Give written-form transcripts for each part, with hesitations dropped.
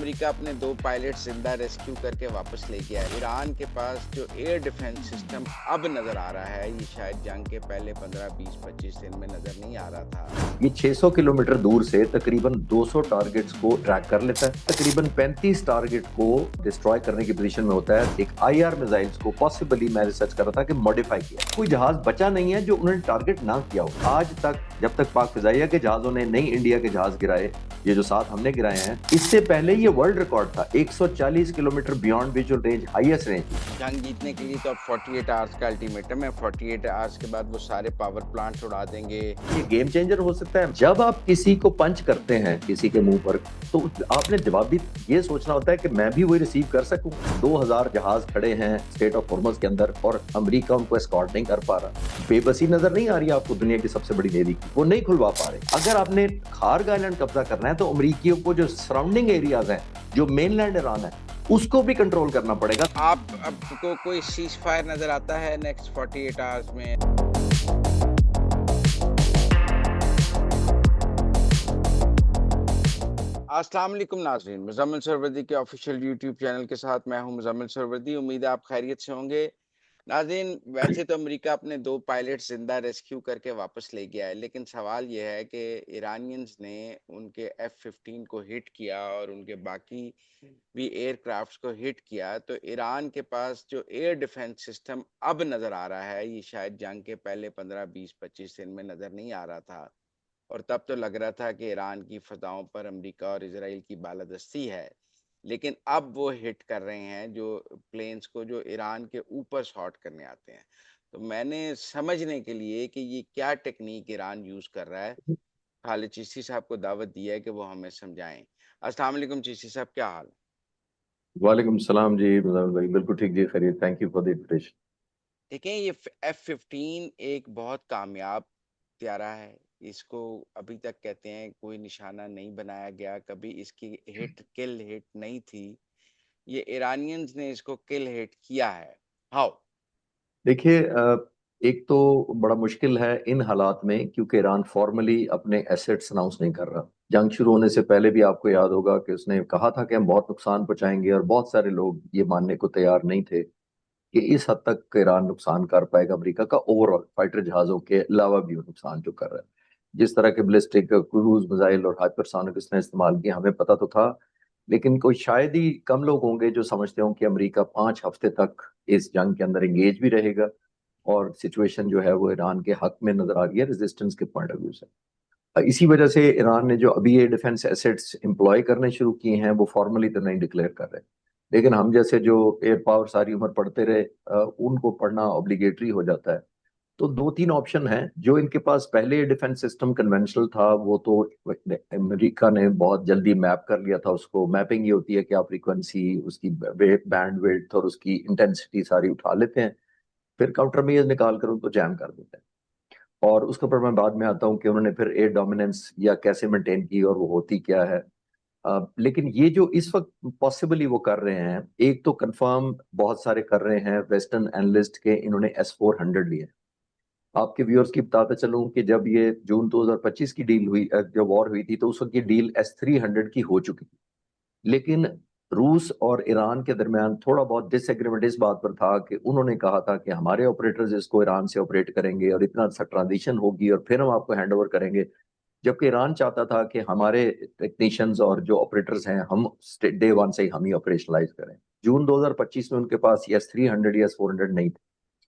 America अपने 2 pilot जिंदा rescue करके वापस ले गया है। ईरान के पास जो एयर डिफेंस सिस्टम अब नजर आ रहा है, ये शायद जंग के पहले 15, 20, 25 दिन में नजर नहीं आ रहा था। ये 600 किलोमीटर दूर से तकरीबन 200 टारगेट्स को ट्रैक कर लेता है। तकरीबन 35 टारगेट को डिस्ट्रॉय करने की पोजीशन में होता है। एक आईआर मिसाइल्स को पॉसिबली मैं रिसर्च कर रहा था कि मॉडिफाई किया। कोई जहाज बचा नहीं है जो उन्होंने टारगेट ना किया हो। आज तक जब तक पाक फिजाइया के जहाजों ने नहीं इंडिया के जहाज गिराए, ये जो 7 हमने गिराए हैं, इससे पहले ये वर्ल्ड रिकॉर्ड था। 140 kilometre beyond visual range, highest range. जंग जीतने के लिए तो अब 48 आवर्स का अल्टीमेटम है। 48 आवर्स के बाद वो सारे पावर प्लांट्स उड़ा देंगे। ये गेम चेंजर हो सकता है। जब आप किसी को पंच करते हैं किसी के मुंह पर, तो आपने जवाब भी ये सोचना होता है कि मैं भी वही रिसीव कर सकूं। 2000 जहाज खड़े हैं स्टेट ऑफ हॉर्मज़ के अंदर और अमेरिका उनको एस्कॉर्ट नहीं कर पा रहा। बेबसी नजर नहीं आ रही आपको दुनिया की सबसे बड़ी नेवी की? वो नहीं खुलवा पा रहे। अगर आपने खार्ग आइलैंड कब्जा करना है तो अमेरिकियों को जो सराउंडिंग एरियाज हैं, जो मेनलैंड ईरान है, उसको भी कंट्रोल करना पड़ेगा। आपको कोई सीज फायर नजर आता है नेक्स्ट 48 आवर्स में? अस्सलाम वालेकुम नाज़रीन, मुज़म्मिल सरवरदी के ऑफिशियल यूट्यूब चैनल के साथ मैं हूं मुज़म्मिल सरवरदी। उम्मीद है आप खैरियत से होंगे। नाज़रीन, वैसे तो अमेरिका अपने 2 पायलट जिंदा रेस्क्यू करके वापस ले गया है, लेकिन सवाल यह है कि ईरानियंस ने उनके F-15 को हिट किया और उनके बाकी भी एयरक्राफ्ट्स को हिट किया, तो ईरान के पास जो एयर डिफेंस सिस्टम अब नज़र आ रहा है, ये शायद जंग के पहले 15, 20, 25 दिन में नज़र नहीं आ रहा था। और तब तो लग रहा था कि ईरान की फ़ज़ाओं पर अमेरिका और इज़राइल की बालादस्ती है। लेकिन अब वो हिट कर रहे हैं जो प्लेन्स को जो ईरान के ऊपर शॉट करने आते हैं। तो मैंने समझने के लिए कि ये क्या टेक्नीक ईरान यूज़ कर रहा है, खालिद चिश्ती साहब को दावत दी है कि वो हमें समझाएँ। अस्सलाम वालेकुम चिश्ती साहब, क्या हाल? वालेकुम सलाम जी मुजामिल भाई, बिल्कुल ठीक जी, खैरियत। Thank you for the invitation. देखें, ये F-15 एक बहुत कामयाब त्यारा है। इसको अभी तक कहते हैं कोई निशाना नहीं बनाया गया, कभी इसकी किल हिट नहीं थी। ये ईरानियंस ने इसको किल हिट किया है। हाउ? देखिए, एक तो बड़ा मुश्किल है इन हालात में, क्योंकि ईरान फॉर्मली अपने एसेट्स अनाउंस नहीं कर रहा। जंग शुरू होने से पहले भी आपको याद होगा कि उसने कहा था कि हम बहुत नुकसान पहुंचाएंगे, और बहुत सारे लोग ये मानने को तैयार नहीं थे कि इस हद तक ईरान नुकसान कर पाएगा अमेरिका का। ओवरऑल फाइटर जहाजों के अलावा भी वो नुकसान जो कर रहा है, जिस तरह के बैलिस्टिक क्रूज मिसाइल और हाइपरसोनिक इसने इस्तेमाल किया, हमें पता तो था। लेकिन कोई शायद ही कम लोग होंगे जो समझते हों कि अमेरिका 5 हफ्ते तक इस जंग के अंदर एंगेज भी रहेगा। और सिचुएशन जो है वो ईरान के हक में नजर आ रही है रेजिस्टेंस के पॉइंट ऑफ व्यू से। इसी वजह से ईरान ने जो अभी ये डिफेंस एसेट्स एम्प्लॉय करने शुरू किए हैं, वो फॉर्मली तो नहीं डिक्लेयर कर रहे। लेकिन हम जैसे जो एयर पावर सारी उम्र पढ़ते रहे, उनको पढ़ना ऑब्लिगेटरी हो जाता है। तो 2-3 ऑप्शन हैं जो इनके पास। पहले डिफेंस सिस्टम कन्वेंशनल था, वो तो अमेरिका ने बहुत जल्दी मैप कर लिया था उसको। मैपिंग ये होती है कि आप फ्रीक्वेंसी, उसकी बैंड विड्थ और उसकी इंटेंसिटी सारी उठा लेते हैं, फिर काउंटर मेजर्स निकाल कर उनको जैम कर देते हैं। और उसके ऊपर मैं बाद में आता हूँ कि उन्होंने फिर एयर डोमिनेंस या कैसे मेंटेन की और वो होती क्या है। लेकिन ये जो इस वक्त पॉसिबली वो कर रहे हैं, एक तो कंफर्म बहुत सारे कर रहे हैं वेस्टर्न एनालिस्ट के, इन्होंने S-400 लिए। आपके व्यूअर्स की बताते चलूं कि जब ये जून 2025 की डील हुई, जो वॉर हुई थी, तो उस वक्त ये डील S-300 की हो चुकी थी। लेकिन रूस और ईरान के दरमियान थोड़ा बहुत डिसएग्रीमेंट इस बात पर था कि उन्होंने कहा था कि हमारे ऑपरेटर्स इसको ईरान से ऑपरेट करेंगे और इतना सा ट्रांजिशन होगी और फिर हम आपको हैंड ओवर करेंगे। जबकि ईरान चाहता था कि हमारे टेक्नीशियंस और जो ऑपरेटर्स हैं, हम डे वन से ही हम ही ऑपरेशनलाइज करें। जून 2025 में उनके पास S-300 या S-400 नहीं थे।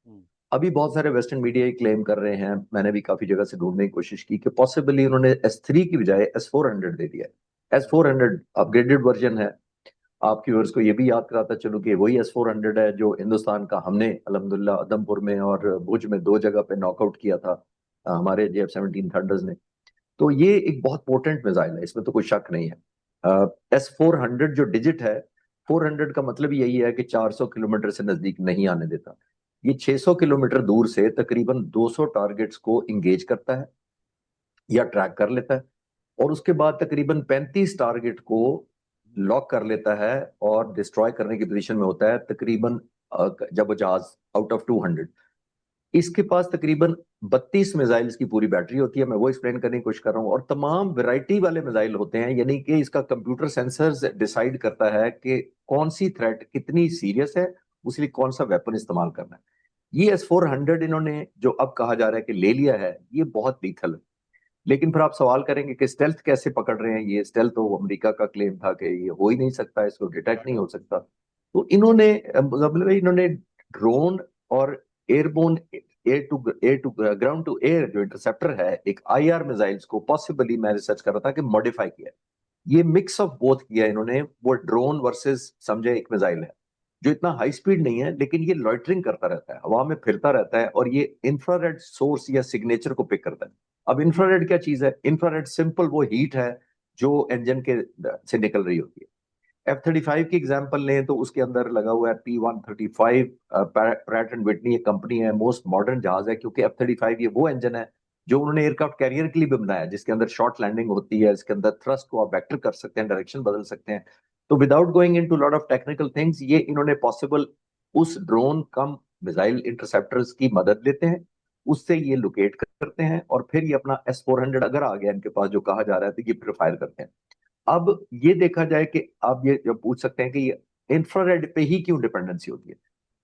हुँ। अभी बहुत सारे वेस्टर्न मीडिया क्लेम कर रहे हैं, मैंने भी काफी जगह से ढूंढने की कोशिश की, कि पॉसिबली उन्होंने S-3 की बजाय S-400 दे दिया है। S-400 अपग्रेडेड वर्जन है। आपकी व्यूअर्स को ये भी याद कराता चलूं कि वही S-400 है जो हिंदुस्तान का हमने अल्हम्दुलिल्लाह उधमपुर में और भुज में 2 जगह पे नॉकआउट किया था, हमारे JF-17 थंडर्स ने। तो ये एक बहुत पोटेंट मिसाइल है, इसमें तो कोई शक नहीं है। S-400 जो डिजिट है, 400 का मतलब यही है कि 400 किलोमीटर से नजदीक नहीं आने देता। ये 600 किलोमीटर दूर से तकरीबन 200 टारगेट्स को इंगेज करता है या ट्रैक कर लेता है, और उसके बाद तकरीबन 35 टारगेट को लॉक कर लेता है और डिस्ट्रॉय करने की पोजीशन में होता है, तकरीबन जब वो जहाज आउट ऑफ 200। इसके पास तकरीबन 32 मिसाइल्स की पूरी बैटरी होती है, मैं वो एक्सप्लेन करने की कोशिश कर रहा हूँ, और तमाम वैरायटी वाले मिसाइल होते हैं, यानी कि इसका कंप्यूटर सेंसर्स डिसाइड करता है कि कौन सी थ्रेट कितनी सीरियस है, उसके लिए कौन सा वेपन इस्तेमाल करना है। ये S-400 इन्होंने जो अब कहा जा रहा है कि ले लिया है, ये बहुत लीथल है। लेकिन फिर आप सवाल करेंगे कि स्टेल्थ कैसे पकड़ रहे हैं, ये स्टेल्थ तो अमेरिका का क्लेम था कि ये हो ही नहीं सकता, इसको डिटेक्ट नहीं हो सकता। तो इन्होंने मतलब इन्होंने ड्रोन और airborne, air to ground to air जो इंटरसेप्टर है, एक IR मिसाइल्स को पॉसिबली मैं रिसर्च कर रहा था कि मॉडिफाई किया है। ये मिक्स ऑफ बोथ किया इन्होंने। वो ड्रोन वर्सेस समझे एक मिसाइल है जो इतना हाई स्पीड नहीं है, लेकिन ये लॉइटरिंग करता रहता है, हवा में फिरता रहता है, और ये इंफ्रारेड सोर्स या सिग्नेचर को पिक करता है। अब इंफ्रारेड क्या चीज है? इंफ्रारेड सिंपल वो हीट है जो इंजन के से निकल रही होती है। F-35 की एग्जांपल लें तो उसके अंदर लगा हुआ है P-135। प्रैट एंड विटनी एक कंपनी है, मोस्ट मॉडर्न जहाज है, क्योंकि F-35 ये वो इंजन है जो उन्होंने एयरक्राफ्ट कैरियर के लिए भी बनाया, जिसके अंदर शॉर्ट लैंडिंग होती है, इसके अंदर थ्रस्ट को आप वेक्टर कर सकते हैं, डायरेक्शन बदल सकते हैं। तो without going into lot of technical things, ये इन्होंने पॉसिबल उस ड्रोन कम मिसाइल इंटरसेप्टर्स की मदद लेते हैं, उससे ये लोकेट करते हैं, और फिर ये अपना S-400 अगर आ गया इनके पास जो कहा जा रहा है, तो ये फिर फायर करते हैं। अब ये देखा जाए कि आप ये जो पूछ सकते हैं कि ये इंफ्रारेड पे ही क्यों डिपेंडेंसी होती है।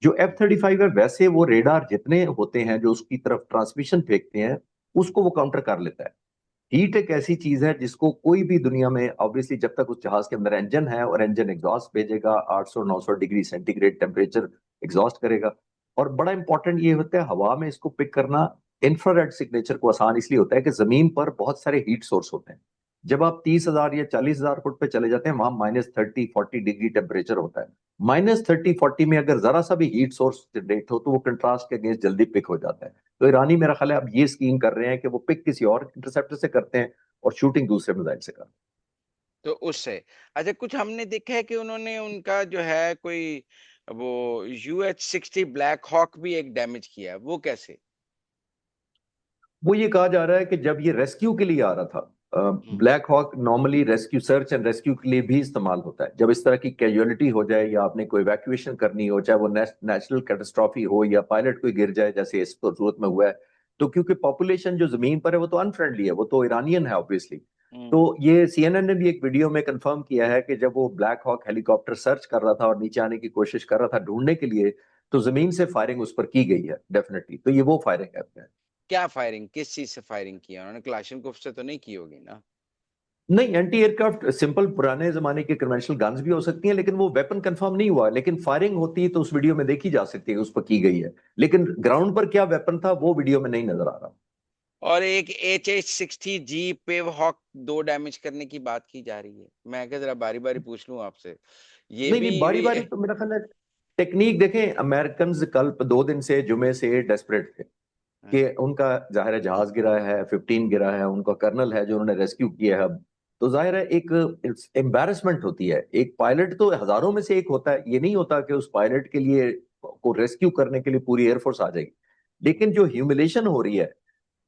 जो F-35 है, वैसे वो रेडार जितने होते हैं जो उसकी तरफ ट्रांसमिशन फेंकते हैं, उसको वो काउंटर कर लेता है। हीट एक ऐसी चीज है जिसको कोई भी दुनिया में, ऑब्वियसली जब तक उस जहाज के अंदर इंजन है और इंजन एग्जॉस्ट भेजेगा, 800-900 डिग्री सेंटीग्रेड टेम्परेचर एग्जॉस्ट करेगा। और बड़ा इंपॉर्टेंट ये होता है हवा में इसको पिक करना। इंफ्रारेड सिग्नेचर को आसान इसलिए होता है कि जमीन पर बहुत सारे हीट सोर्स होते हैं। जब आप 30,000 या 40,000 फुट पे चले जाते हैं, वहां -30-40 डिग्री टेम्परेचर होता है। -30-40 में अगर जरा सा भी हीट सोर्स जनरेट हो तो वो कंट्रास्ट के अगेंस्ट जल्दी पिक हो जाता है। तो ईरानी मेरा ख्याल है अब ये स्कीम कर रहे हैं कि वो पिक किसी और इंटरसेप्टर से करते हैं और शूटिंग दूसरे मिसाइल से करते हैं। तो उससे अच्छा, कुछ हमने देखा है कि उन्होंने उनका जो है कोई वो UH-60 ब्लैक हॉक भी एक डैमेज किया है, वो कैसे? वो ये कहा जा रहा है कि जब ये रेस्क्यू के लिए आ रहा था, हम्म। Black Hawk normally rescue, search and rescue के लिए भी इस्तेमाल होता है। जब इस तरह की कैजुअलिटी हो जाए या आपने कोई इवैक्यूएशन करनी हो, चाहे वो नेशनल कैटास्ट्रॉफी हो या पायलट कोई गिर जाए जैसे इस सूरत में हुआ है, तो क्योंकि पॉपुलेशन जो जमीन पर है वो तो अनफ्रेंडली है, वो तो ईरानियन है ऑब्वियसली। तो हम्म। ये CNN ने भी एक वीडियो में कंफर्म किया है कि जब वो ब्लैक हॉक हेलीकॉप्टर सर्च कर रहा था और नीचे आने की कोशिश कर रहा था ढूंढने के लिए, तो जमीन से फायरिंग उस पर की गई है डेफिनेटली। तो ये वो फायरिंग है। क्या फायरिंग, किस चीज से फायरिंग किया उन्होंने? क्लाशनकोफ से तो नहीं की होगी ना? नहीं, एंटी एयरक्राफ्ट सिंपल पुराने जमाने के कन्वेंशनल गन्स भी हो सकती हैं, लेकिन वो वेपन कंफर्म नहीं हुआ, लेकिन फायरिंग होती है तो उस वीडियो में देखी जा सकती है उस पर की गई है। लेकिन ग्राउंड पर क्या वेपन था वो वीडियो में नहीं नजर आ रहा। और एक HH-60G पेव हॉक 2 डैमेज करने की बात की जा रही है। मैं क्या जरा बारी बारी पूछ लूं आपसे, ये नहीं भी नहीं, बारी बारी तो मेरा ख्याल है टेक्निक देखें। अमेरिकन कल 2 दिन से, जुमे से डेस्परेट थे कि उनका जाहिर है जहाज गिरा है, F-15 गिरा है, उनका कर्नल है जो उन्होंने रेस्क्यू किया है अब। तो जाहिर है एक एम्बैरेसमेंट होती है। एक पायलट तो हजारों में से एक होता है, ये नहीं होता कि उस पायलट के लिए को रेस्क्यू करने के लिए पूरी एयरफोर्स आ जाएगी। लेकिन जो ह्यूमिलेशन हो रही है,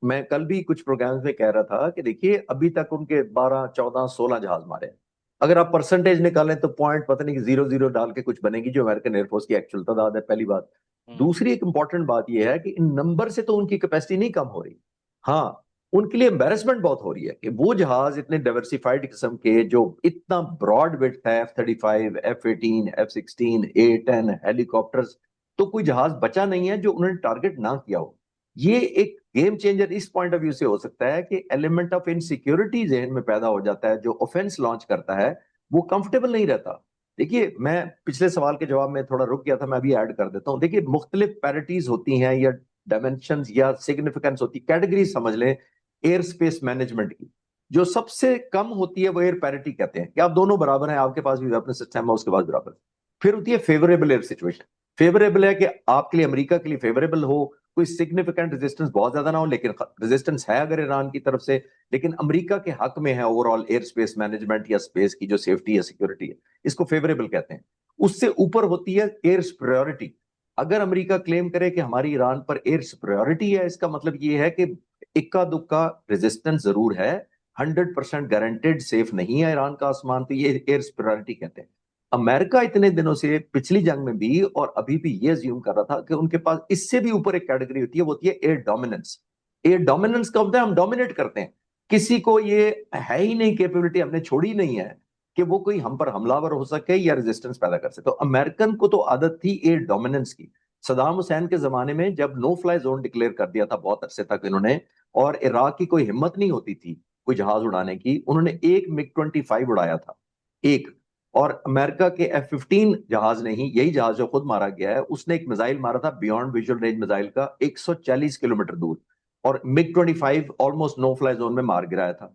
मैं कल भी कुछ प्रोग्राम्स में कह रहा था कि देखिए अभी तक उनके 12, 14, 16 जहाज मारे हैं। अगर आप परसेंटेज निकालें तो पॉइंट पता नहीं कि 0-0 डाल के कुछ बनेगी जो अमेरिकन एयरफोर्स की एक्चुअल तादाद है, पहली बात। हम्म। दूसरी एक इंपॉर्टेंट बात यह है कि इन नंबर से तो उनकी कैपेसिटी नहीं कम हो रही। हाँ, उनके लिए एम्बेरसमेंट बहुत हो रही है कि वो जहाज इतने डाइवर्सिफाइड किस्म के जो इतना ब्रॉड विड्थ है, F-35, F-18, F-16, A-10 helicopters, तो कोई जहाज बचा नहीं है जो उन्होंने टारगेट ना किया हो। ये एक गेम चेंजर इस पॉइंट ऑफ व्यू से हो सकता है कि एलिमेंट ऑफ इनसिक्योरिटी जहन में पैदा हो जाता है। जो ऑफेंस लॉन्च करता है वो कंफर्टेबल नहीं रहता। देखिए, मैं पिछले सवाल के जवाब में थोड़ा रुक गया था, मैं अभी ऐड कर देता हूं। देखिए, मुख्तलिफ पैरिटीज होती हैं या डायमेंशन या सिग्निफिकेंस होती, कैटेगरी समझ लें एयर स्पेस मैनेजमेंट की। जो सबसे कम होती है वो एयर पैरिटी कहते हैं कि आप दोनों बराबर हैं, आपके पास भी वेपन सिस्टम है, उसके पास बराबर। फिर होती है फेवरेबल एयर सिचुएशन। फेवरेबल है कि आपके लिए, अमेरिका के लिए फेवरेबल हो, कोई सिग्निफिकेंट रेजिस्टेंस बहुत ज्यादा ना हो, लेकिन रेजिस्टेंस है अगर ईरान की तरफ से, लेकिन अमेरिका के हक में है ओवरऑल एयर स्पेस मैनेजमेंट या स्पेस की जो सेफ्टी या सिक्योरिटी है, इसको फेवरेबल कहते हैं। उससे ऊपर होती है एयर सुपरियोरिटी। अगर अमेरिका क्लेम करे कि हमारी ईरान पर एयर सुपरियोरिटी है, इसका मतलब ये है कि इक्का दुक्का रेजिस्टेंस जरूर है, 100% गारंटेड सेफ नहीं है ईरान का आसमान, तो ये एयर सुपरियोरिटी कहते हैं। अमेरिका इतने दिनों से पिछली जंग में भी और अभी भी ये अज्यूम कर रहा था कि उनके पास इससे भी ऊपर एक कैटेगरी होती है, वो होती है एयर डोमिनेंस। एयर डोमिनेंस का होता है हम डोमिनेट करते हैं, किसी को ये है ही नहीं, कैपेबिलिटी हमने छोड़ी नहीं है कि वो कोई हम पर हमलावर हो सके या रेजिस्टेंस पैदा कर सके। तो अमेरिकन को तो आदत थी एयर डोमिनेंस की। सदाम हुसैन के जमाने में जब नो फ्लाई जोन डिक्लेयर कर दिया था बहुत अरसे तक इन्होंने, और इराक की कोई हिम्मत नहीं होती थी कोई जहाज उड़ाने की, उन्होंने एक मिग 25 उड़ाया था, एक। और अमेरिका के F-15 जहाज ने ही, यही जहाज जो खुद मारा गया है, उसने एक मिसाइल मारा था बियॉन्ड विजुअल रेंज मिसाइल का 140 किलोमीटर दूर, और MiG 25 almost no fly zone में मार गिराया था।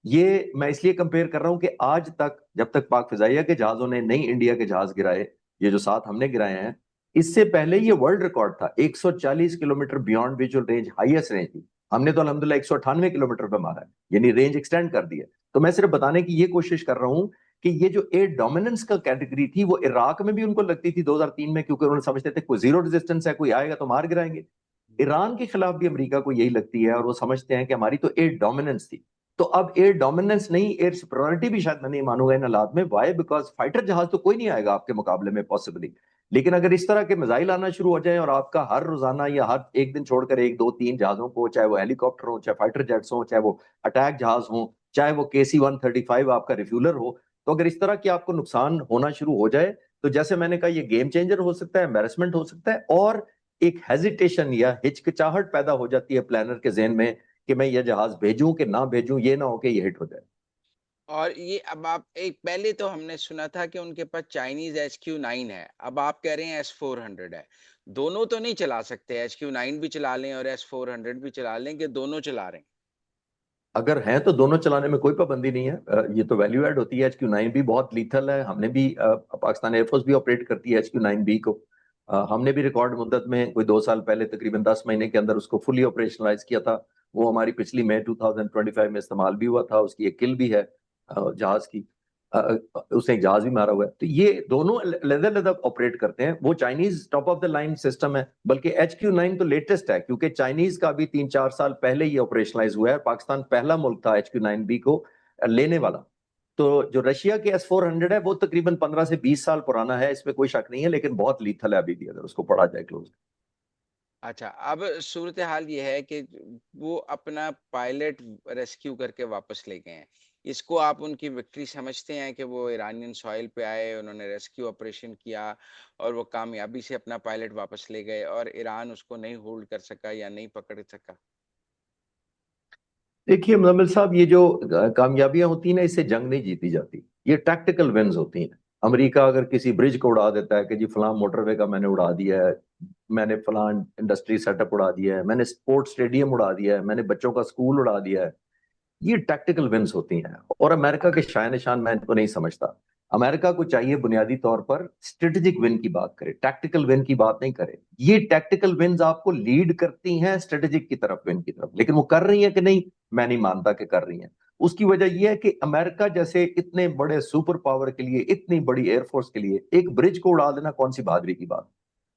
ये मैं इसलिए कंपेयर कर रहा हूं कि आज तक जब तक पाक फिजाइया के जहाजों ने नहीं इंडिया के जहाज गिराए, ये जो 7 हमने गिराए हैं, इससे पहले ये वर्ल्ड रिकॉर्ड था 140 kilometre beyond visual range, highest range थी। हमने तो अल्हम्दुलिल्लाह 198 किलोमीटर पे मारा है, यानी रेंज एक्सटेंड कर दी है। तो मैं सिर्फ बताने की ये कोशिश कर रहा हूं कि ये जो एयर डोमिनेंस का कैटेगरी थी वो इराक में भी उनको लगती थी 2003 में, क्योंकि उन्होंने समझते थे कोई जीरो रेजिस्टेंस है, कोई आएगा तो मार गिराएंगे। ईरान के खिलाफ भी अमेरिका को यही लगती है, और वो समझते हैं कि हमारी तो एयर डोमिनेंस थी। तो अब एयर डोमिनेंस नहीं, एयर सुपरियॉरिटी भी शायद मैं नहीं मानूंगा इन हालात में। वाई? बिकॉज फाइटर जहाज तो कोई नहीं आएगा आपके मुकाबले में पॉसिबली, लेकिन अगर इस तरह के मिसाइल आना शुरू हो जाए और आपका हर रोजाना या हर एक दिन छोड़कर एक दो तीन जहाजों को, चाहे वो हेलीकॉप्टर हो, चाहे फाइटर जेट्स हो, चाहे वो अटैक जहाज हो, चाहे वो KC-135 आपका रिफ्यूलर हो, तो अगर इस तरह की आपको नुकसान होना शुरू हो जाए, तो जैसे मैंने कहा, ये गेम चेंजर हो सकता है, एम्बेरसमेंट हो सकता है, और एक हेजिटेशन या हिचकिचाहट पैदा हो जाती है प्लानर के जहन में कि मैं ये जहाज भेजूं कि ना भेजूं, ये ना हो कि ये हिट हो जाए। और ये अब आप एक पहले तो हमने सुना था कि उनके पास चाइनीज HQ-9 है, अब आप कह रहे हैं S-400 है। दोनों तो नहीं चला सकते, HQ-9 भी चला लें और S-400 भी चला लें, कि दोनों चला रहे हैं? अगर हैं तो दोनों चलाने में कोई पाबंदी नहीं है। ये तो वैल्यू ऐड होती है। HQ-9 भी बहुत लीथल है, हमने भी पाकिस्तान एयरफोर्स भी ऑपरेट करती है HQ-9B को। हमने भी रिकॉर्ड मुद्दत में कोई 2 साल पहले तकरीबन 10 महीने के अंदर उसको फुली ऑपरेशनलाइज किया था। वो हमारी पिछली मई 2025 में इस्तेमाल भी हुआ था, उसकी एक किल भी है जहाज की। उसने एक जहाज भी मारा हुआ है। तो ये दोनों अलग-अलग ऑपरेट करते हैं। वो Chinese top of the line system है, बल्कि HQ-9 तो लेटेस्ट है, क्योंकि चाइनीज का भी 3-4 साल पहले ही ऑपरेशनलाइज हुआ है। पाकिस्तान पहला मुल्क था HQ-9B को लेने वाला। तो जो रशिया के S-400 है वो तकरीबन 15 से 20 साल पुराना है, इसमें कोई शक नहीं है, लेकिन बहुत लीथल है अभी भी अगर उसको पढ़ा जाए क्लोज। अच्छा, अब सूरत हाल ये है कि वो अपना पायलट रेस्क्यू करके वापस ले गए हैं। इसको आप उनकी विक्ट्री समझते हैं कि वो ईरानियन सॉइल पे आए, उन्होंने रेस्क्यू ऑपरेशन किया और वो कामयाबी से अपना पायलट वापस ले गए और ईरान उसको नहीं होल्ड कर सका या नहीं पकड़ सका? देखिए मुजम्मिल साहब, ये जो कामयाबियां होती हैं ना, इससे जंग नहीं जीती जाती, ये टैक्टिकल विन्स होती हैं। अमेरिका अगर किसी ब्रिज को उड़ा देता है कि जी फलां मोटरवे का मैंने उड़ा दिया है, मैंने फलां इंडस्ट्री सेटअप उड़ा दिया है, मैंने स्पोर्ट्स स्टेडियम उड़ा दिया है, मैंने बच्चों का स्कूल उड़ा दिया है, ये टैक्टिकल विन्स होती हैं। और अमेरिका के शान निशान मैं इनको नहीं समझता। अमेरिका को चाहिए बुनियादी तौर पर स्ट्रेटेजिक विन की बात करे, टैक्टिकल विन की बात नहीं करे। ये टैक्टिकल विन्स आपको लीड करती हैं स्ट्रेटेजिक की तरफ, विन की तरफ, लेकिन वो कर रही हैं कि नहीं, मैं नहीं मानता कि कर रही हैं। उसकी वजह यह है कि अमेरिका जैसे इतने बड़े सुपर पावर के लिए, इतनी बड़ी एयरफोर्स के लिए एक ब्रिज को उड़ा देना कौन सी बहादुरी की बात।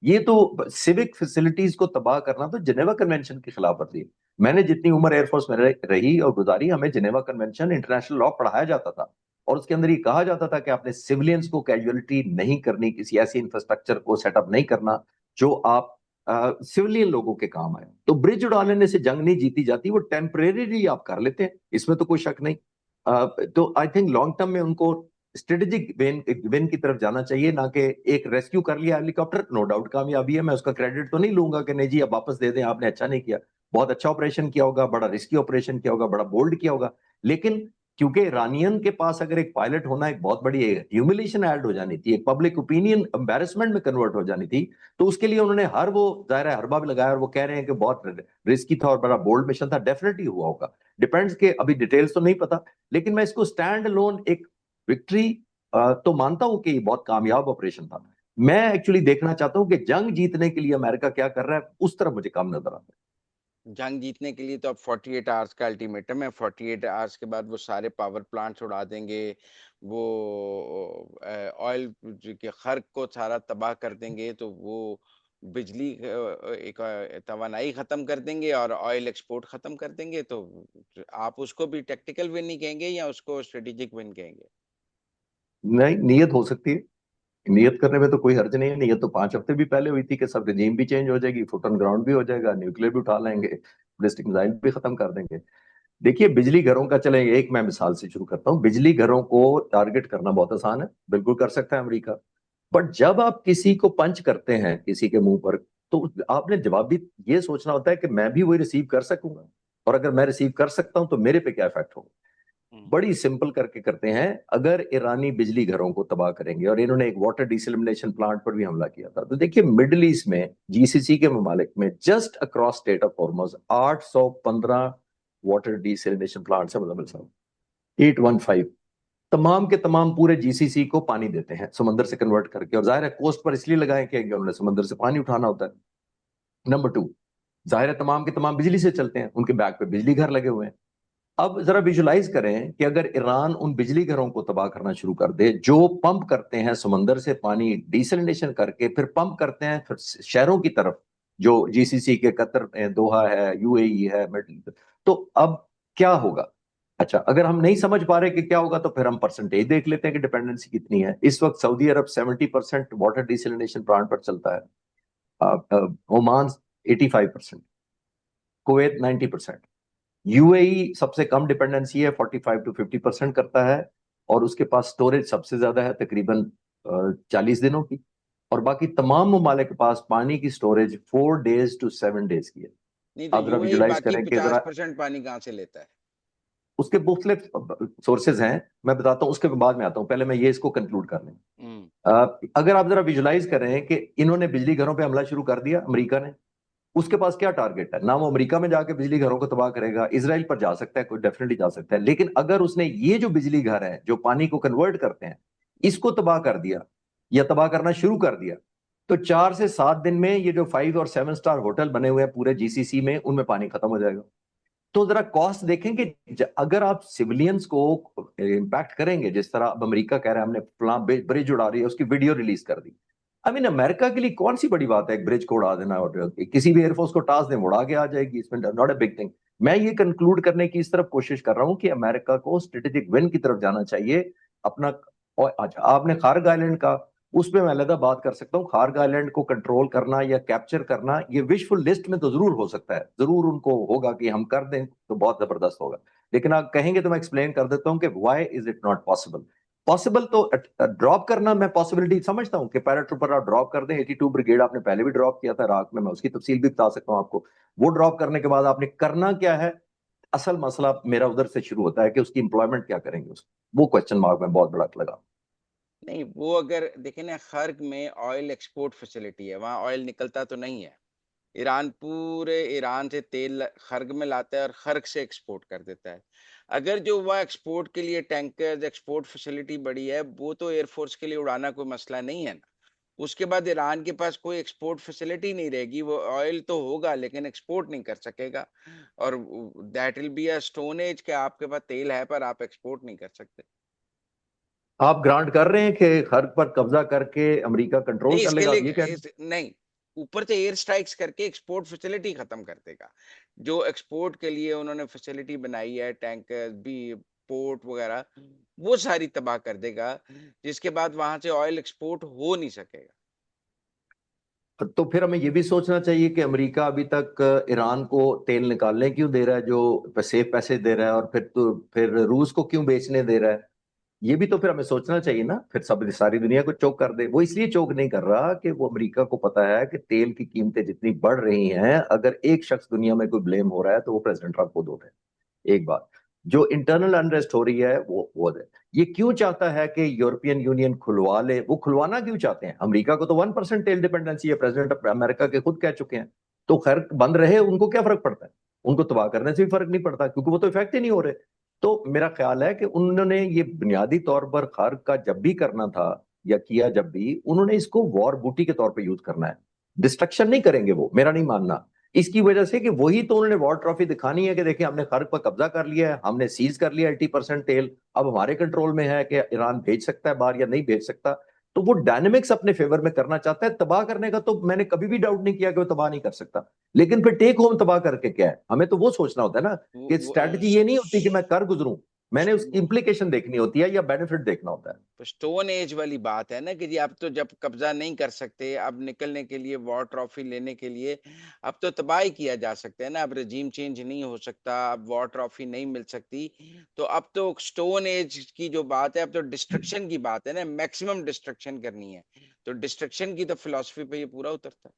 ये तो सिविक फैसिलिटीज को तबाह करना तो जिनेवा कन्वेंशन की खिलाफ वर्जी है। मैंने जितनी उम्र एयरफोर्स में रही और गुजारी, हमें जिनेवा कन्वेंशन, इंटरनेशनल लॉ पढ़ाया जाता था, और उसके अंदर ये कहा जाता था कि आपने सिविलियंस को कैजुअलिटी नहीं करनी, किसी ऐसी इंफ्रास्ट्रक्चर को सेटअप नहीं करना जो आप सिविलियन लोगों के काम आए। तो ब्रिज उड़ा लेने से जंग नहीं जीती जाती, वो टेम्परेरी आप कर लेते हैं, इसमें तो कोई शक नहीं। तो आई थिंक लॉन्ग टर्म में उनको स्ट्रेटेजिक विन विन की तरफ जाना चाहिए, ना कि एक रेस्क्यू कर लिया हेलीकॉप्टर, नो डाउट कामयाबी है, मैं उसका क्रेडिट तो नहीं लूंगा कि नहीं जी अब वापस दे दें, आपने अच्छा नहीं किया। बहुत अच्छा ऑपरेशन किया होगा, बड़ा रिस्की ऑपरेशन किया होगा, बड़ा बोल्ड किया होगा, लेकिन क्योंकि ईरानियन के पास अगर एक पायलट होना एक बहुत बड़ी ह्यूमिलेशन ऐड हो जानी थी, एक पब्लिक ओपिनियन एम्बेरसमेंट में कन्वर्ट हो जानी थी, तो उसके लिए उन्होंने हर वो दायरा हरबा भी लगाया, और वो कह रहे हैं कि बहुत रिस्की था और बड़ा बोल्ड मिशन था, डेफिनेटली हुआ होगा। डिपेंड्स के अभी डिटेल्स तो नहीं पता, लेकिन मैं इसको स्टैंड अलोन एक विक्ट्री तो मानता हूं कि ये बहुत कामयाब ऑपरेशन था। मैं एक्चुअली देखना चाहता हूं कि जंग जीतने के लिए अमेरिका क्या कर रहा है, उस तरफ मुझे काम नजर आता जंग जीतने के लिए तो अब 48 आवर्स का अल्टीमेटम है, 48 आवर्स के बाद वो सारे पावर प्लांट्स उड़ा देंगे, वो ऑयल के खर्क को सारा तबाह कर देंगे, तो वो बिजली एक तवानाई खत्म कर देंगे और ऑयल एक्सपोर्ट खत्म कर देंगे। तो आप उसको भी टेक्टिकल विन नहीं कहेंगे या उसको स्ट्रेटेजिक विन कहेंगे? है। नहीं, नीयत हो सकती है। नियत करने में तो कोई हर्ज नहीं है। नियत तो 5 हफ्ते भी पहले हुई थी कि सब रिजीम भी चेंज हो जाएगी, फुट ऑन ग्राउंड भी हो जाएगा, न्यूक्लियर भी उठा लेंगे, बैलिस्टिक मिसाइल भी खत्म कर देंगे। देखिए बिजली घरों का, चले एक मैं मिसाल से शुरू करता हूँ। बिजली घरों को टारगेट करना बहुत आसान है, बिल्कुल कर सकता है अमेरिका। बट जब आप किसी को पंच करते हैं किसी के मुंह पर, तो आपने जवाब भी ये सोचना होता है कि मैं भी वही रिसीव कर सकूंगा, और अगर मैं रिसीव कर सकता हूं तो मेरे पे क्या इफेक्ट होगा। बड़ी सिंपल करके करते हैं। अगर ईरानी बिजली घरों को तबाह करेंगे, और इन्होंने एक वाटर डिसलिमिनेशन प्लांट पर भी हमला किया था, तो देखिए मिडिल ईस्ट में जीसीसी के ममालिक में just across state of Hormuz 815 water desalination plant है मुजम्मिल साहब, 815। तमाम के तमाम पूरे जीसीसी को पानी देते हैं समंदर से कन्वर्ट करके, और जाहिर है कोस्ट पर इसलिए लगाए कि उन्होंने समंदर से पानी उठाना होता है। नंबर टू, जाहिर है तमाम के तमाम बिजली से चलते हैं, उनके बैक पे बिजली घर लगे हुए हैं। अब जरा विजुलाइज करें कि अगर ईरान उन बिजली घरों को तबाह करना शुरू कर दे जो पंप करते हैं समंदर से पानी डिसलिनेशन करके, फिर पंप करते हैं फिर शहरों की तरफ, जो जीसीसी के कतर है, दोहा है, यूएई है, मिडिल, तो अब क्या होगा। अच्छा, अगर हम नहीं समझ पा रहे कि क्या होगा, तो फिर हम परसेंटेज देख लेते हैं कि डिपेंडेंसी कितनी है। इस वक्त सऊदी अरब 70% वाटर डिसलिनेशन प्लांट पर चलता है, ओमान 85%, कुवैत 90%, यूएई सबसे कम डिपेंडेंसी है, 45 to 50% करता है, और उसके पास स्टोरेज सबसे ज्यादा है, तकरीबन 40 दिनों की। और बाकी तमाम ममालिक के पास पानी की स्टोरेज 4 days to 7 days की है। नहीं तो आप जरा यूएई विजुलाइज बाकी करें कि जरा 50% पानी कहाँ से लेता है? उसके मुख्तलिफ सोर्सेज हैं, मैं बताता हूँ, उसके बाद में आता हूँ, पहले मैं ये इसको कंक्लूड कर लें। हम्म। अगर आप जरा विजुलाइज करें कि इन्होंने बिजली घरों पे हमला शुरू कर दिया अमेरिका ने, उसके पास क्या टारगेट है। ना वो अमेरिका में जाके बिजली घरों को तबाह करेगा, इसराइल पर जा सकता है, कोई डेफिनेटली जा सकता है, लेकिन अगर उसने ये जो बिजली घर है जो पानी को कन्वर्ट करते हैं, इसको तबाह कर दिया या तबाह करना शुरू कर दिया, तो 4 से 7 दिन में ये जो 5 और 7 स्टार होटल बने हुए हैं पूरे जीसीसी में, उनमें पानी खत्म हो जाएगा। तो जरा कॉस्ट देखें कि अगर आप सिविलियंस को इम्पैक्ट करेंगे, जिस तरह अब अमेरिका कह रहा है हमने फलां ब्रिज उड़ा रही है, उसकी वीडियो रिलीज कर दी। आई मीन अमेरिका के लिए कौन सी बड़ी बात है एक ब्रिज को उड़ा देना, और किसी भी एयरफोर्स को टास्क दें उड़ा के आ जाएगी, इसमें नॉट अ बिग थिंग। मैं ये कंक्लूड करने की इस तरफ कोशिश कर रहा हूं कि अमेरिका को स्ट्रेटेजिक विन की तरफ जाना चाहिए अपना। और अच्छा, आपने खार्ग आइलैंड का, उसमें मैं अलग बात कर सकता हूँ। खार्ग आइलैंड को कंट्रोल करना या कैप्चर करना, ये विशफुल लिस्ट में तो जरूर हो सकता है, जरूर उनको होगा कि हम कर दें तो बहुत जबरदस्त होगा। लेकिन आप कहेंगे तो मैं एक्सप्लेन कर देता हूँ कि why is it not possible. Possible तो ड्रॉप करना मैं पॉसिबिलिटी समझता हूँ कि पैराट्रूपर आप ड्रॉप कर दें। 82 ब्रिगेड आपने पहले भी ड्रॉप किया था इराक में, मैं उसकी तफसील भी बता सकता हूँ आपको। वो ड्रॉप करने के बाद आपने करना क्या है, असल मसला मेरा उधर से शुरू होता है कि उसकी इंप्लॉयमेंट क्या करेंगे उसको, वो क्वेश्चन मार्क में बहुत बड़ा लगा। नहीं, वो अगर देखें ना, खर्क में ऑयल एक्सपोर्ट फैसिलिटी है, वहाँ ऑयल निकलता तो नहीं है। ईरान पूरे ईरान से तेल खर्क में लाता है और खर्क से एक्सपोर्ट कर देता है। अगर जो वह एक्सपोर्ट के लिए टैंकर्स एक्सपोर्ट फैसिलिटी बड़ी है, वो तो एयरफोर्स के लिए उड़ाना कोई मसला नहीं है ना। उसके बाद ईरान के पास कोई एक्सपोर्ट फैसिलिटी नहीं रहेगी, वो ऑयल तो होगा लेकिन एक्सपोर्ट नहीं कर सकेगा। और that will be a stone age कि आपके पास तेल है पर आप एक्सपोर्ट नहीं कर सकते। आप ग्रांट कर रहे हैं कि खर्ग पर कब्जा करके अमेरिका कंट्रोल नहीं, कर इसके लेगा, आप लिए ये कह रहे हैं? नहीं, ऊपर से एयर स्ट्राइक्स करके एक्सपोर्ट फैसिलिटी खत्म कर देगा। जो एक्सपोर्ट के लिए उन्होंने फैसिलिटी बनाई है, टैंकर भी, पोर्ट वगैरह, वो सारी तबाह कर देगा, जिसके बाद वहां से ऑयल एक्सपोर्ट हो नहीं सकेगा। तो फिर हमें ये भी सोचना चाहिए कि अमेरिका अभी तक ईरान को तेल निकालने क्यों दे रहा है, जो सेफ पैसे दे रहा है, और फिर रूस को क्यों बेचने दे रहा है। ये भी तो फिर हमें सोचना चाहिए ना। फिर सब सारी दुनिया को चोक कर दे, वो इसलिए चोक नहीं कर रहा कि वो अमेरिका को पता है कि तेल की कीमतें जितनी बढ़ रही हैं, अगर एक शख्स दुनिया में कोई ब्लेम हो रहा है तो वो प्रेसिडेंट ट्रंप खुद होता है। एक बात, जो इंटरनल अनरेस्ट हो रही है वो है। ये क्यों चाहता है कि यूरोपियन यूनियन खुलवा ले, वो खुलवाना क्यों चाहते हैं। अमेरिका को तो 1% तेल डिपेंडेंसी है, प्रेसिडेंट अमेरिका के खुद कह चुके हैं। तो खैर बंद रहे, उनको क्या फर्क पड़ता है, उनको तबाह करने से भी फर्क नहीं पड़ता, क्योंकि वो तो इफेक्ट ही नहीं हो रहे। तो मेरा ख्याल है कि उन्होंने ये बुनियादी तौर पर खर्च का जब भी करना था या किया जब भी, उन्होंने इसको वॉर बूटी के तौर पर यूज करना है। डिस्ट्रक्शन नहीं करेंगे वो, मेरा नहीं मानना। इसकी वजह से कि वही तो उन्होंने वॉर ट्रॉफी दिखानी है कि देखिए हमने खर्क पर कब्जा कर लिया है, हमने सीज कर लिया 80% तेल, अब हमारे कंट्रोल में है कि ईरान भेज सकता है बाहर या नहीं भेज सकता। तो वो डायनेमिक्स अपने फेवर में करना चाहता है। तबाह करने का तो मैंने कभी भी डाउट नहीं किया कि वो तबाह नहीं कर सकता, लेकिन फिर टेक होम तबाह करके क्या है, हमें तो वो सोचना होता है ना, वो, कि वो स्ट्रैटेजी ये नहीं होती कि मैं कर गुजरूं, मैंने उसकी इम्प्लीकेशन देखनी होती है या बेनिफिट देखना होता है। तो स्टोन एज वाली बात है ना कि जी अब तो जब कब्जा नहीं कर सकते, अब निकलने के लिए वॉर ट्रॉफी लेने के लिए अब तो तबाही किया जा सकता है ना, अब regime चेंज नहीं हो सकता, अब वॉर ट्रॉफी नहीं मिल सकती, तो अब तो स्टोन एज की जो बात है, अब तो डिस्ट्रक्शन की बात है ना, मैक्सिमम डिस्ट्रक्शन करनी है, तो डिस्ट्रक्शन की तो फिलॉसफी पे ये पूरा उतरता है।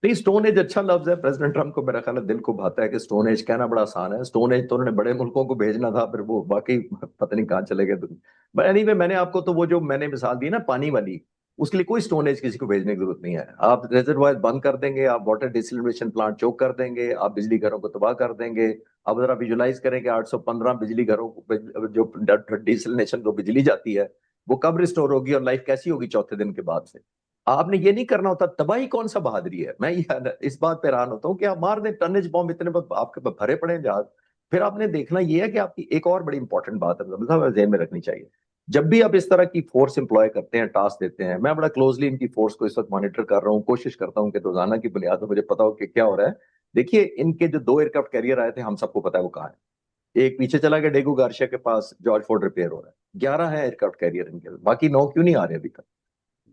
नहीं, स्टोन एज अच्छा लफ्ज है। प्रेसिडेंट ट्रम्प को मेरा ख्याल है दिल को भाता है कि स्टोन एज कहना बड़ा आसान है। स्टोन एज तो उन्होंने बड़े मुल्कों को भेजना था, फिर वो बाकी पता नहीं कहाँ चले गए। बट एनीवे, मैंने आपको तो वो जो मैंने मिसाल दी ना पानी वाली, उसके लिए कोई स्टोन एज किसी को भेजने की जरूरत नहीं है। आप रिजर्वायर बंद कर देंगे, आप वाटर डिसलिनेशन प्लांट चोक कर देंगे, आप बिजली घरों को तबाह कर देंगे। अब जरा विजुलाइज करें कि 815 बिजली घरों को जो डिसलिनेशन को बिजली जाती है वो कब रिस्टोर होगी और लाइफ कैसी होगी चौथे दिन के बाद से। आपने ये नहीं करना होता। तबाही कौन सा बहादुरी है। मैं इस बात पे हैरान होता हूँ कि आप मार दें टनेज बॉम्ब, इतने आपके पास भरे पड़े हैं जहाज। फिर आपने देखना ये है कि आपकी एक और बड़ी इंपॉर्टेंट बात है, मतलब जेहन में रखनी चाहिए। जब भी आप इस तरह की फोर्स एम्प्लॉय करते हैं, टास्क देते हैं, मैं बड़ा क्लोजली इनकी फोर्स को इस वक्त मॉनिटर कर रहा हूँ, कोशिश करता हूँ कि रोजाना की बुनियाद पर मुझे पता हो कि क्या हो रहा है। देखिए, इनके जो 2 एयरक्राफ्ट कैरियर आए थे, हम सबको पता है वो कहाँ है। एक पीछे चला गया डेगू गार्शिया के पास, जॉर्ज फोर्ड रिपेयर हो रहा है। 11 है एयरक्राफ्ट कैरियर इनके, बाकी 9 क्यों नहीं आ रहे अभी तक?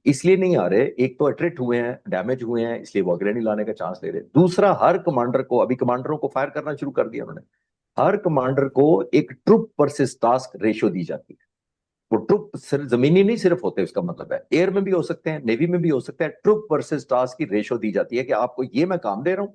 इसलिए नहीं आ रहे, एक तो अट्रिट हुए हैं, डैमेज हुए हैं, इसलिए वो अगले नहीं लाने का चांस ले रहे। दूसरा, हर कमांडर को, अभी कमांडरों को फायर करना शुरू कर दिया उन्होंने। हर कमांडर को एक ट्रुप वर्सेस टास्क रेशियो दी जाती है। वो ट्रुप सिर्फ जमीनी नहीं सिर्फ होते, उसका मतलब है एयर में भी हो सकते हैं, नेवी में भी हो सकता है। ट्रुप वर्सेस टास्क की रेशियो दी जाती है कि आपको ये मैं काम दे रहा हूं,